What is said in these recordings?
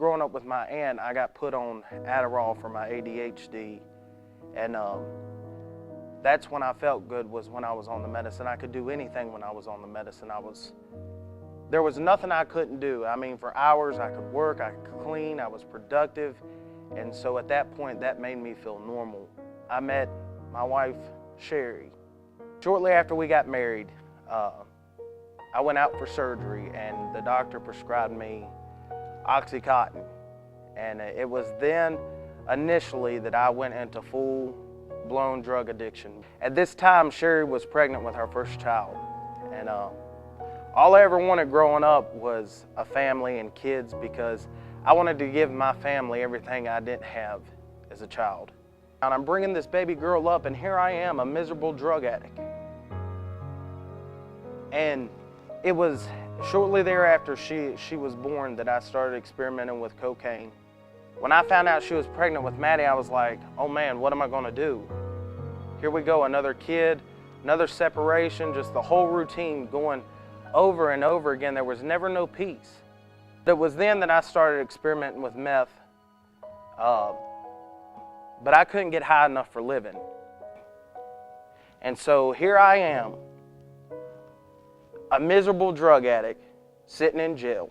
growing up with my aunt, I got put on Adderall for my ADHD, and that's when I felt good, was when I was on the medicine. I could do anything when I was on the medicine. There was nothing I couldn't do. I mean, for hours I could work, I could clean, I was productive, and so at that point, that made me feel normal. I met my wife, Sherry. Shortly after we got married, I went out for surgery, and the doctor prescribed me Oxycontin. And it was then initially that I went into full-blown drug addiction. At this time, Sherry was pregnant with her first child. And all I ever wanted growing up was a family and kids, because I wanted to give my family everything I didn't have as a child. And I'm bringing this baby girl up, and here I am, a miserable drug addict. And it was shortly thereafter she was born that I started experimenting with cocaine. When I found out she was pregnant with Maddie, I was like, oh man, what am I gonna do? Here we go, another kid, another separation, just the whole routine going over and over again. There was never no peace. It was then that I started experimenting with meth, but I couldn't get high enough for living. And so here I am, a miserable drug addict sitting in jail.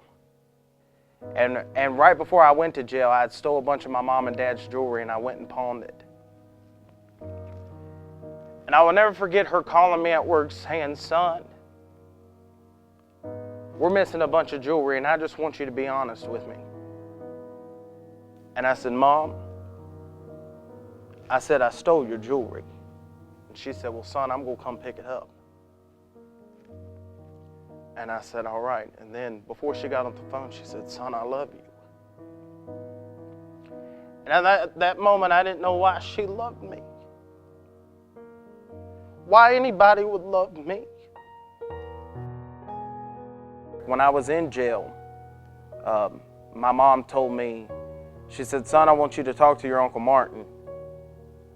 And right before I went to jail, I had stole a bunch of my mom and dad's jewelry, and I went and pawned it. And I will never forget her calling me at work saying, son, we're missing a bunch of jewelry, and I just want you to be honest with me. And I said, Mom, I said, I stole your jewelry. And she said, well, son, I'm gonna come pick it up. And I said, all right. And then before she got on the phone, she said, son, I love you. And at that moment, I didn't know why she loved me. Why anybody would love me. When I was in jail, my mom told me, she said, son, I want you to talk to your Uncle Martin.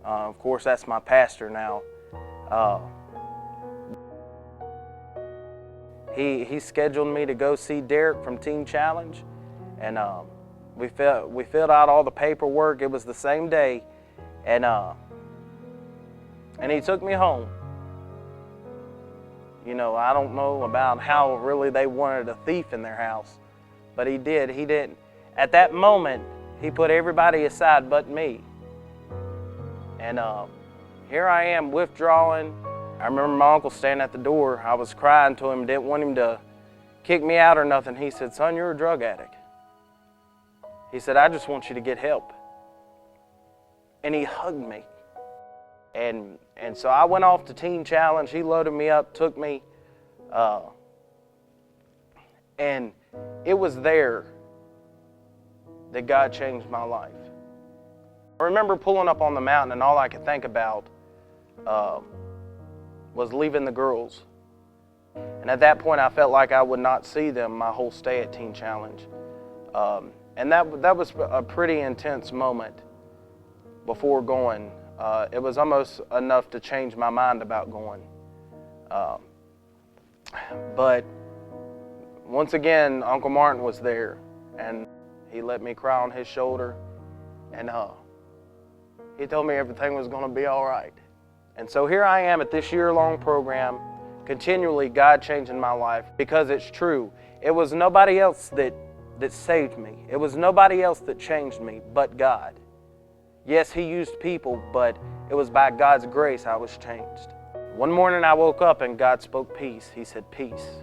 Of course, that's my pastor now. He scheduled me to go see Derek from Teen Challenge, and we filled out all the paperwork. It was the same day, and he took me home. You know, I don't know about how really they wanted a thief in their house, but he did. He didn't. At that moment, he put everybody aside but me. And here I am withdrawing. I remember my uncle standing at the door. I was crying to him, didn't want him to kick me out or nothing. He said, son, you're a drug addict. He said, I just want you to get help. And he hugged me. And so I went off to Teen Challenge. He loaded me up, took me, and it was there that God changed my life. I remember pulling up on the mountain, and all I could think about was leaving the girls. And at that point, I felt like I would not see them my whole stay at Teen Challenge. And that was a pretty intense moment before going. It was almost enough to change my mind about going. But once again, Uncle Martin was there, and he let me cry on his shoulder, and he told me everything was going to be all right. And so here I am at this year-long program, continually God changing my life, because it's true. It was nobody else that saved me. It was nobody else that changed me but God. Yes, He used people, but it was by God's grace I was changed. One morning I woke up and God spoke peace. He said, peace.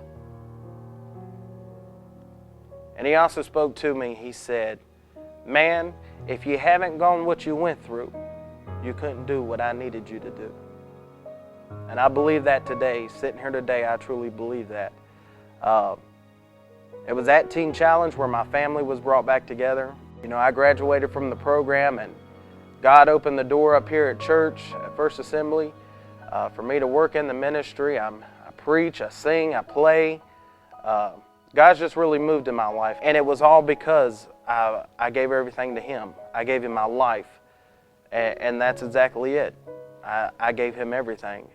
And He also spoke to me. He said, man, if you haven't gone what you went through, you couldn't do what I needed you to do. And I believe that today. Sitting here today, I truly believe that. It was at Teen Challenge where my family was brought back together. You know, I graduated from the program, and God opened the door up here at church, at First Assembly, for me to work in the ministry. I preach, I sing, I play. God's just really moved in my life. And it was all because I gave everything to Him. I gave Him my life. And that's exactly it. I gave Him everything.